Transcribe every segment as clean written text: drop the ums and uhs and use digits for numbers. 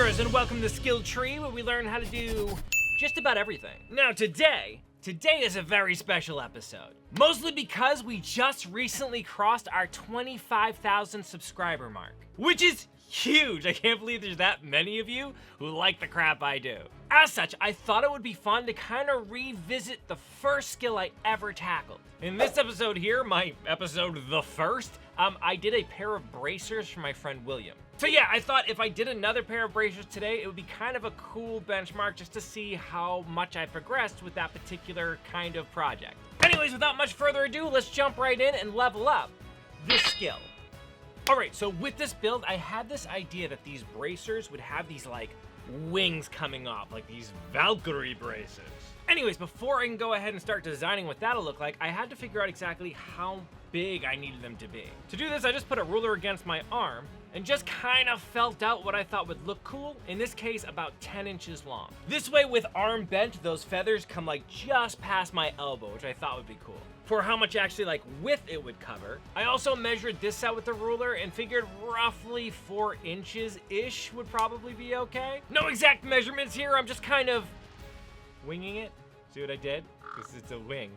Gamers, and welcome to Skill Tree, where we learn how to do just about everything. Now today is a very special episode. Mostly because we just recently crossed our 25,000 subscriber mark, which is huge. I can't believe there's that many of you who like the crap I do. As such, I thought it would be fun to kind of revisit the first skill I ever tackled. In this episode here, my episode the first, I did a pair of bracers for my friend William. So yeah, I thought if I did another pair of bracers today, it would be kind of a cool benchmark just to see how much I progressed with that particular kind of project. Anyways, without much further ado, let's jump right in and level up this skill. Alright, so with this build, I had this idea that these bracers would have these like wings coming off, like these Valkyrie bracers. Anyways, before I can go ahead and start designing what that'll look like, I had to figure out exactly how big I needed them to be. To do this, I just put a ruler against my arm and just kind of felt out what I thought would look cool, in this case about 10 inches long. This way, with arm bent, those feathers come like just past my elbow, which I thought would be cool. For how much actually like width it would cover, I also measured this out with the ruler and figured roughly 4 inches-ish would probably be okay. No exact measurements here, I'm just kind of winging it. See what I did? Because it's a wing.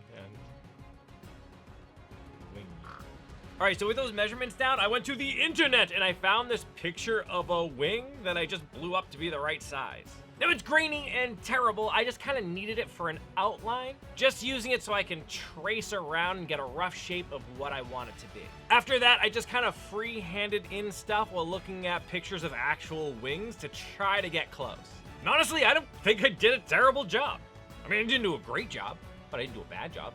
Alright, so with those measurements down, I went to the internet and I found this picture of a wing that I just blew up to be the right size. Now it's grainy and terrible, I just kind of needed it for an outline, just using it so I can trace around and get a rough shape of what I want it to be. After that, I just kind of free-handed in stuff while looking at pictures of actual wings to try to get close. And honestly, I don't think I did a terrible job. I mean, I didn't do a great job, but I didn't do a bad job.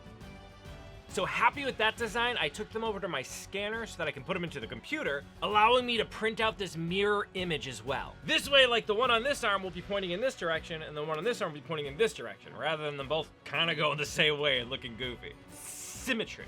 So happy with that design, I took them over to my scanner so that I can put them into the computer, allowing me to print out this mirror image as well. This way, like the one on this arm will be pointing in this direction and the one on this arm will be pointing in this direction, rather than them both kind of going the same way and looking goofy. Symmetry.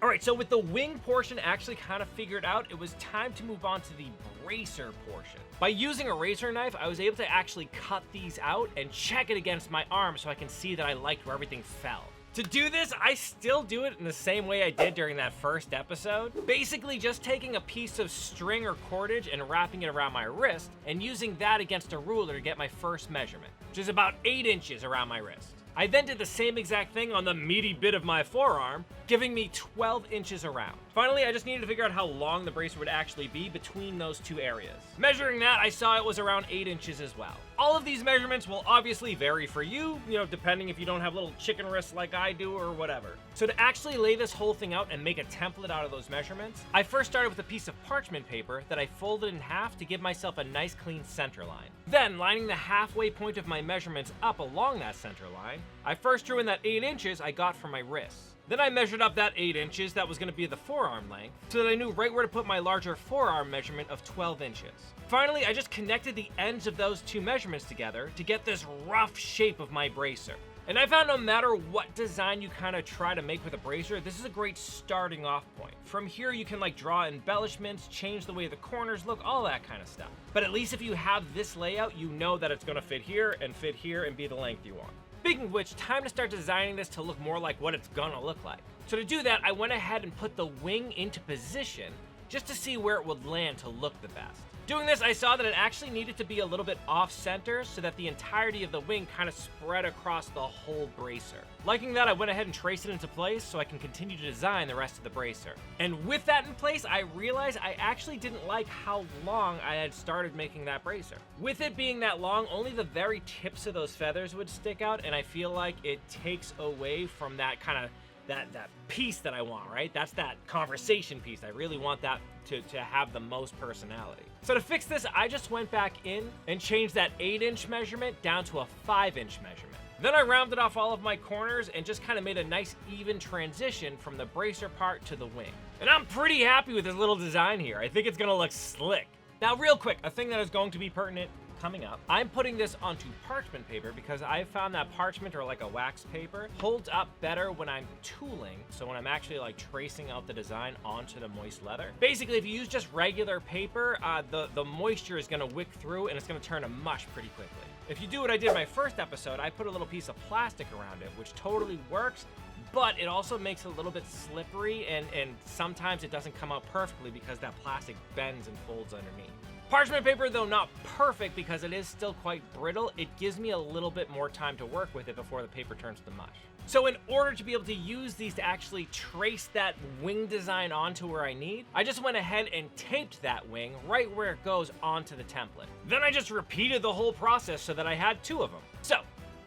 Alright, so with the wing portion actually kind of figured out, it was time to move on to the bracer portion. By using a razor knife, I was able to actually cut these out and check it against my arm so I can see that I liked where everything fell. To do this, I still do it in the same way I did during that first episode. Basically just taking a piece of string or cordage and wrapping it around my wrist and using that against a ruler to get my first measurement, which is about 8 inches around my wrist. I then did the same exact thing on the meaty bit of my forearm, giving me 12 inches around. Finally, I just needed to figure out how long the bracer would actually be between those two areas. Measuring that, I saw it was around 8 inches as well. All of these measurements will obviously vary for you, depending if you don't have little chicken wrists like I do or whatever. So to actually lay this whole thing out and make a template out of those measurements, I first started with a piece of parchment paper that I folded in half to give myself a nice clean center line. Then, lining the halfway point of my measurements up along that center line, I first drew in that 8 inches I got from my wrists. Then I measured up that 8 inches that was going to be the forearm length, so that I knew right where to put my larger forearm measurement of 12 inches. Finally, I just connected the ends of those two measurements together to get this rough shape of my bracer. And I found no matter what design you kind of try to make with a bracer, this is a great starting off point. From here, you can like draw embellishments, change the way the corners look, all that kind of stuff. But at least if you have this layout, you know that it's going to fit here and be the length you want. Speaking of which, time to start designing this to look more like what it's gonna look like. So to do that, I went ahead and put the wing into position just to see where it would land to look the best. Doing this, I saw that it actually needed to be a little bit off-center so that the entirety of the wing kind of spread across the whole bracer. Liking that, I went ahead and traced it into place so I can continue to design the rest of the bracer. And with that in place, I realized I actually didn't like how long I had started making that bracer. With it being that long, only the very tips of those feathers would stick out, and I feel like it takes away from that kind of that piece that I want, right? That's that conversation piece. I really want that to have the most personality. So to fix this, I just went back in and changed that 8-inch measurement down to a 5-inch measurement. Then I rounded off all of my corners and just kind of made a nice even transition from the bracer part to the wing. And I'm pretty happy with this little design here. I think it's gonna look slick. Now real quick, a thing that is going to be pertinent coming up, I'm putting this onto parchment paper because I found that parchment, or like a wax paper, holds up better when I'm tooling, so when I'm actually like tracing out the design onto the moist leather. Basically, if you use just regular paper, the moisture is gonna wick through and it's gonna turn to mush pretty quickly. If you do what I did in my first episode, I put a little piece of plastic around it, which totally works, but it also makes it a little bit slippery, and sometimes it doesn't come out perfectly because that plastic bends and folds underneath. Parchment paper, though not perfect because it is still quite brittle, it gives me a little bit more time to work with it before the paper turns to mush. So in order to be able to use these to actually trace that wing design onto where I need, I just went ahead and taped that wing right where it goes onto the template. Then I just repeated the whole process so that I had 2 of them. So,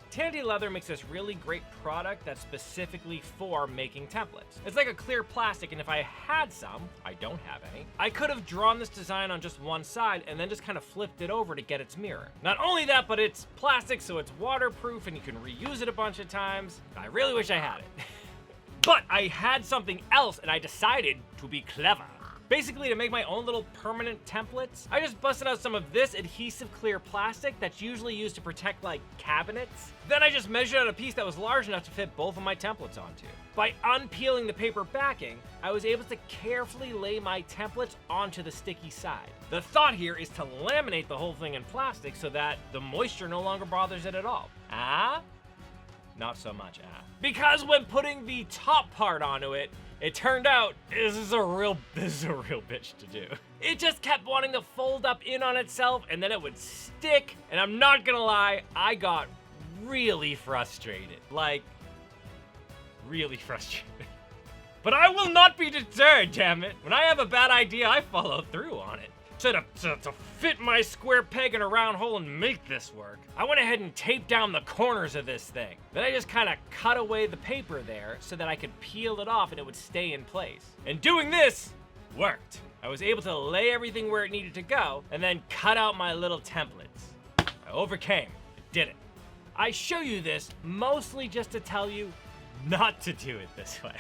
Tandy Leather makes this really great product that's specifically for making templates. It's like a clear plastic, and if I had some, I don't have any, I could have drawn this design on just one side and then just kind of flipped it over to get its mirror. Not only that, but it's plastic, so it's waterproof and you can reuse it a bunch of times. I really wish I had it. But I had something else and I decided to be clever. Basically, to make my own little permanent templates, I just busted out some of this adhesive clear plastic that's usually used to protect like cabinets. Then I just measured out a piece that was large enough to fit both of my templates onto. By unpeeling the paper backing, I was able to carefully lay my templates onto the sticky side. The thought here is to laminate the whole thing in plastic so that the moisture no longer bothers it at all. Not so much, Because when putting the top part onto it, it turned out this is a real bitch to do. It just kept wanting to fold up in on itself and then it would stick. And I'm not gonna lie, I got really frustrated. Like, really frustrated. But I will not be deterred, damn it. When I have a bad idea, I follow through on it. So to fit my square peg in a round hole and make this work, I went ahead and taped down the corners of this thing. Then I just kind of cut away the paper there so that I could peel it off and it would stay in place. And doing this worked. I was able to lay everything where it needed to go and then cut out my little templates. I overcame. I did it. I show you this mostly just to tell you not to do it this way.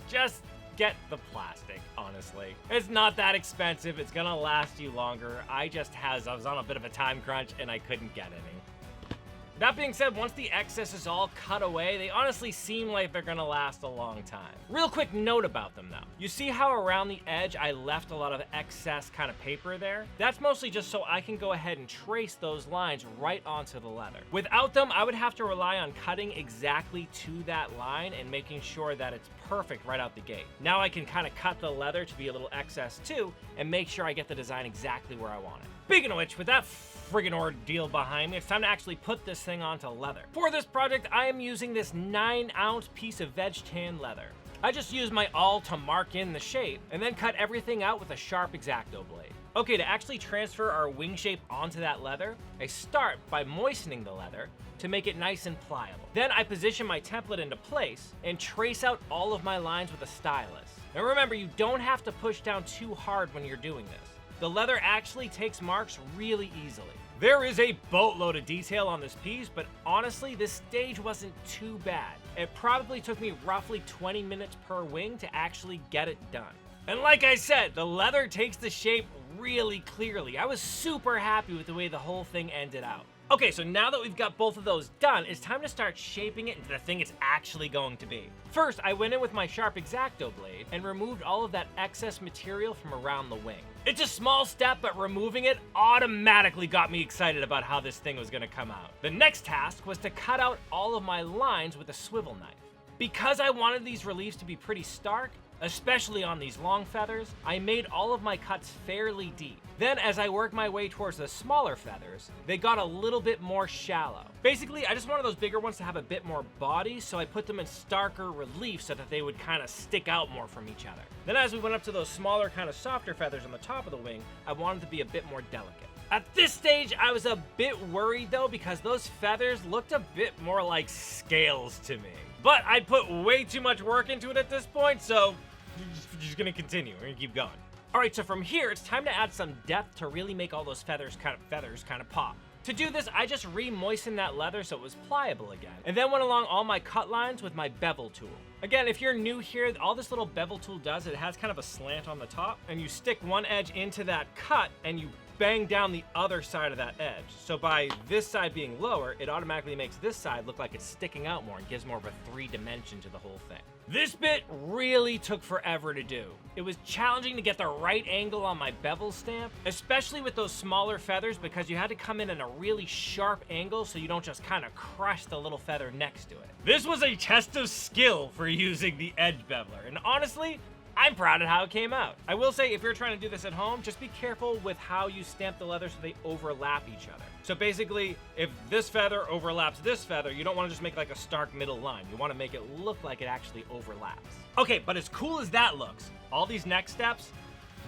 Just get the plastic, honestly. It's not that expensive. It's gonna last you longer. I was on a bit of a time crunch and I couldn't get any. That being said, once the excess is all cut away, they honestly seem like they're gonna last a long time. Real quick note about them though. You see how around the edge I left a lot of excess kind of paper there? That's mostly just so I can go ahead and trace those lines right onto the leather. Without them, I would have to rely on cutting exactly to that line and making sure that it's perfect right out the gate. Now I can kind of cut the leather to be a little excess too and make sure I get the design exactly where I want it. Speaking of which, with that friggin' ordeal behind me, it's time to actually put this thing onto leather. For this project, I am using this 9-ounce piece of veg tan leather. I just used my awl to mark in the shape and then cut everything out with a sharp X-Acto blade. Okay, to actually transfer our wing shape onto that leather, I start by moistening the leather to make it nice and pliable. Then I position my template into place and trace out all of my lines with a stylus. Now remember, you don't have to push down too hard when you're doing this. The leather actually takes marks really easily. There is a boatload of detail on this piece, but honestly, this stage wasn't too bad. It probably took me roughly 20 minutes per wing to actually get it done. And like I said, the leather takes the shape really clearly. I was super happy with the way the whole thing ended out. Okay, so now that we've got both of those done, it's time to start shaping it into the thing it's actually going to be. First, I went in with my sharp X-Acto blade and removed all of that excess material from around the wing. It's a small step, but removing it automatically got me excited about how this thing was gonna come out. The next task was to cut out all of my lines with a swivel knife. Because I wanted these reliefs to be pretty stark, especially on these long feathers, I made all of my cuts fairly deep. Then as I worked my way towards the smaller feathers, they got a little bit more shallow. Basically, I just wanted those bigger ones to have a bit more body, so I put them in starker relief so that they would kind of stick out more from each other. Then as we went up to those smaller, kind of softer feathers on the top of the wing, I wanted to be a bit more delicate. At this stage, I was a bit worried though, because those feathers looked a bit more like scales to me. But I put way too much work into it at this point, so we're just gonna continue. We're gonna keep going. All right, so from here, it's time to add some depth to really make all those feathers kind of pop. To do this, I just re-moistened that leather so it was pliable again, and then went along all my cut lines with my bevel tool. Again, if you're new here, all this little bevel tool does, it has kind of a slant on the top, and you stick one edge into that cut, and you bang down the other side of that edge. So by this side being lower, it automatically makes this side look like it's sticking out more and gives more of a 3-dimension to the whole thing. This bit really took forever to do. It was challenging to get the right angle on my bevel stamp, especially with those smaller feathers, because you had to come in a really sharp angle so you don't just kind of crush the little feather next to it. This was a test of skill for using the edge beveler, and honestly, I'm proud of how it came out. I will say, if you're trying to do this at home, just be careful with how you stamp the leather so they overlap each other. So basically, if this feather overlaps this feather, you don't want to just make like a stark middle line. You want to make it look like it actually overlaps. Okay, but as cool as that looks, all these next steps,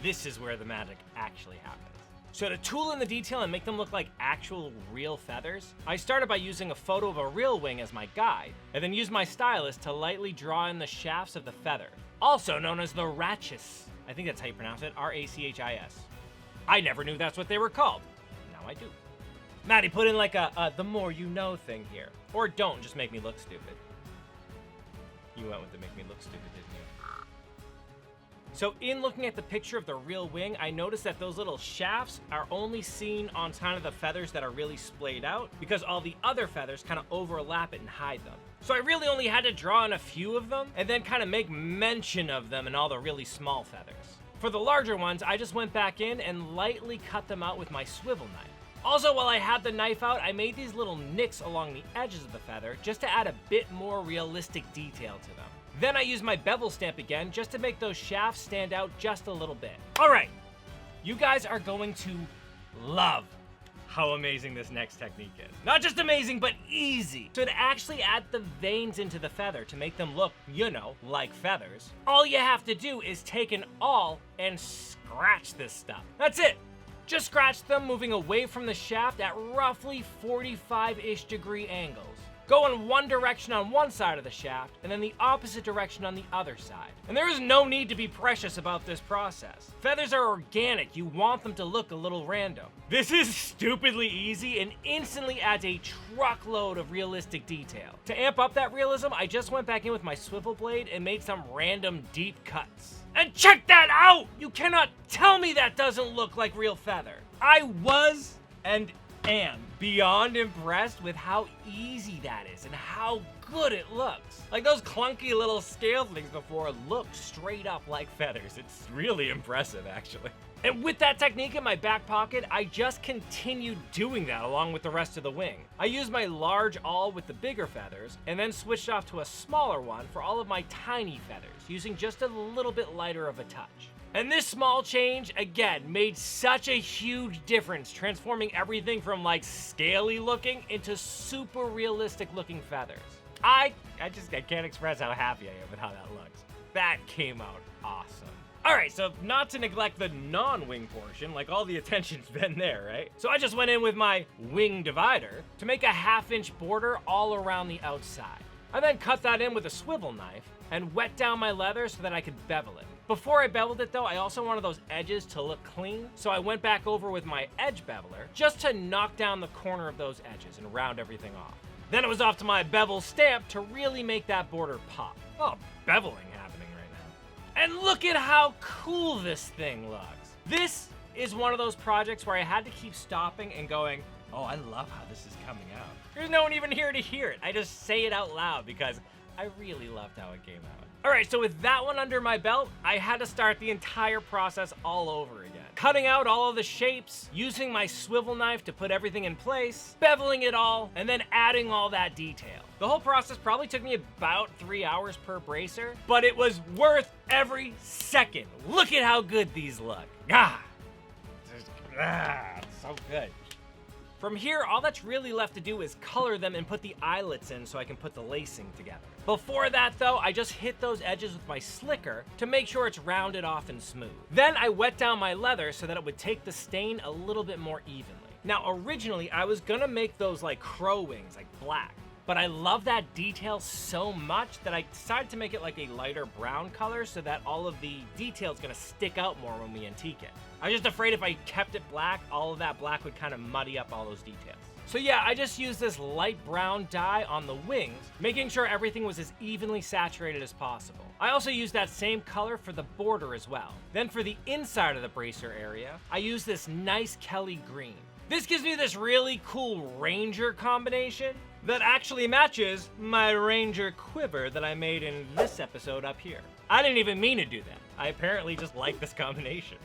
this is where the magic actually happens. So to tool in the detail and make them look like actual real feathers, I started by using a photo of a real wing as my guide, and then used my stylus to lightly draw in the shafts of the feather, also known as the rachis. I think that's how you pronounce it, R-A-C-H-I-S. I never knew that's what they were called. Now I do. Maddie, put in like a the more you know thing here. Or don't, just make me look stupid. You went with the make me look stupid, didn't you? So in looking at the picture of the real wing, I noticed that those little shafts are only seen on kind of the feathers that are really splayed out, because all the other feathers kind of overlap it and hide them. So I really only had to draw in a few of them, and then kind of make mention of them in all the really small feathers. For the larger ones, I just went back in and lightly cut them out with my swivel knife. Also, while I had the knife out, I made these little nicks along the edges of the feather just to add a bit more realistic detail to them. Then I used my bevel stamp again just to make those shafts stand out just a little bit. All right, you guys are going to love how amazing this next technique is. Not just amazing, but easy. So to actually add the veins into the feather to make them look, you know, like feathers, all you have to do is take an awl and scratch this stuff. That's it. Just scratch them, moving away from the shaft at roughly 45-ish degree angles. Go in one direction on one side of the shaft, and then the opposite direction on the other side. And there is no need to be precious about this process. Feathers are organic, you want them to look a little random. This is stupidly easy and instantly adds a truckload of realistic detail. To amp up that realism, I just went back in with my swivel blade and made some random deep cuts. And check that out! You cannot tell me that doesn't look like real feather. I was and am beyond impressed with how easy that is and how good it looks. Like those clunky little scale things before looked straight up like feathers. It's really impressive, actually. And with that technique in my back pocket, I just continued doing that along with the rest of the wing. I used my large awl with the bigger feathers and then switched off to a smaller one for all of my tiny feathers, using just a little bit lighter of a touch. And this small change, again, made such a huge difference, transforming everything from like scaly looking into super realistic looking feathers. I can't express how happy I am with how that looks. That came out awesome. All right, so not to neglect the non-wing portion, like all the attention's been there, right? So I just went in with my wing divider to make a 1/2-inch border all around the outside. I then cut that in with a swivel knife and wet down my leather so that I could bevel it. Before I beveled it though, I also wanted those edges to look clean, so I went back over with my edge beveler just to knock down the corner of those edges and round everything off. Then it was off to my bevel stamp to really make that border pop. Oh, beveling happening right now. And look at how cool this thing looks. This is one of those projects where I had to keep stopping and going, oh, I love how this is coming out. There's no one even here to hear it. I just say it out loud because I really loved how it came out. All right, so with that one under my belt, I had to start the entire process all over again. Cutting out all of the shapes, using my swivel knife to put everything in place, beveling it all, and then adding all that detail. The whole process probably took me about 3 hours per bracer, but it was worth every second. Look at how good these look. So good. From here, all that's really left to do is color them and put the eyelets in so I can put the lacing together. Before that though, I just hit those edges with my slicker to make sure it's rounded off and smooth. Then I wet down my leather so that it would take the stain a little bit more evenly. Now originally, I was gonna make those like crow wings, like black, but I love that detail so much that I decided to make it like a lighter brown color so that all of the detail is gonna stick out more when we antique it. I was just afraid if I kept it black, all of that black would kind of muddy up all those details. So yeah, I just used this light brown dye on the wings, making sure everything was as evenly saturated as possible. I also used that same color for the border as well. Then for the inside of the bracer area, I used this nice Kelly green. This gives me this really cool Ranger combination that actually matches my Ranger quiver that I made in this episode up here. I didn't even mean to do that. I apparently just like this combination.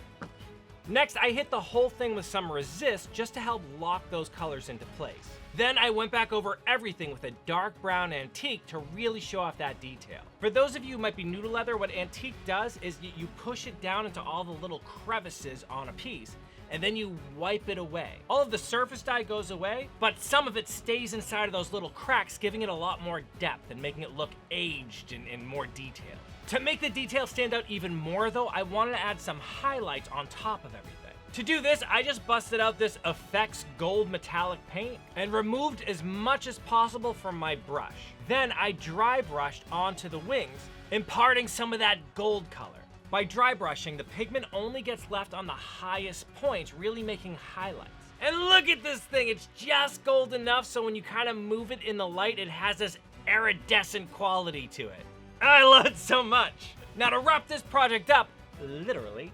Next, I hit the whole thing with some resist just to help lock those colors into place. Then I went back over everything with a dark brown antique to really show off that detail. For those of you who might be new to leather, what antique does is you push it down into all the little crevices on a piece, and then you wipe it away. All of the surface dye goes away, but some of it stays inside of those little cracks, giving it a lot more depth and making it look aged and more detailed. To make the detail stand out even more though, I wanted to add some highlights on top of everything. To do this, I just busted out this Effects Gold Metallic paint and removed as much as possible from my brush. Then I dry brushed onto the wings, imparting some of that gold color. By dry brushing, the pigment only gets left on the highest points, really making highlights. And look at this thing, it's just gold enough so when you kind of move it in the light, it has this iridescent quality to it. I love it so much. Now to wrap this project up, literally,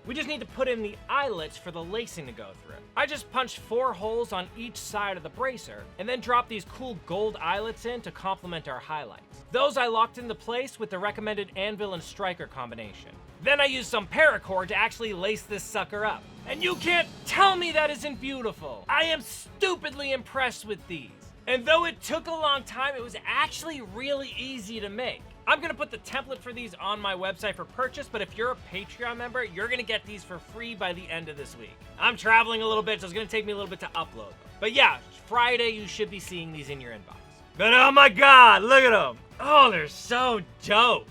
we just need to put in the eyelets for the lacing to go through. I just punched 4 holes on each side of the bracer and then dropped these cool gold eyelets in to complement our highlights. Those I locked into place with the recommended anvil and striker combination. Then I used some paracord to actually lace this sucker up. And you can't tell me that isn't beautiful. I am stupidly impressed with these. And though it took a long time, it was actually really easy to make. I'm gonna put the template for these on my website for purchase, but if you're a Patreon member, you're gonna get these for free by the end of this week. I'm traveling a little bit, so it's gonna take me a little bit to upload them. But yeah, Friday you should be seeing these in your inbox. But oh my God, look at them. Oh, they're so dope.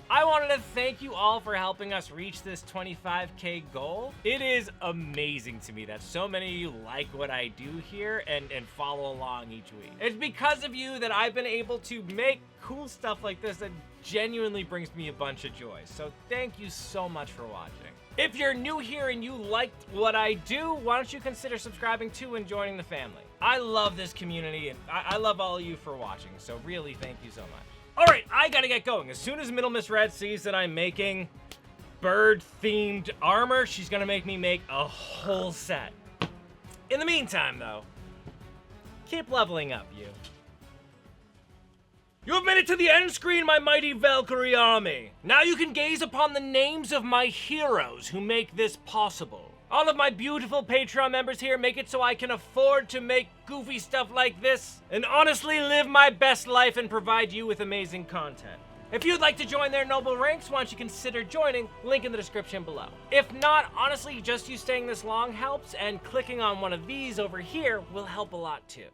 I wanted to thank you all for helping us reach this 25K goal. It is amazing to me that so many of you like what I do here and follow along each week. It's because of you that I've been able to make cool stuff like this that genuinely brings me a bunch of joy. So thank you so much for watching. If you're new here and you liked what I do, why don't you consider subscribing too and joining the family? I love this community and I love all of you for watching. So really, thank you so much. All right, I gotta get going. As soon as Middle Miss Red sees that I'm making bird-themed armor, she's gonna make me make a whole set. In the meantime, though, keep leveling up, you. You have made it to the end screen, my mighty Valkyrie army. Now you can gaze upon the names of my heroes who make this possible. All of my beautiful Patreon members here make it so I can afford to make goofy stuff like this and honestly live my best life and provide you with amazing content. If you'd like to join their noble ranks, why don't you consider joining? Link in the description below. If not, honestly, just you staying this long helps, and clicking on one of these over here will help a lot too.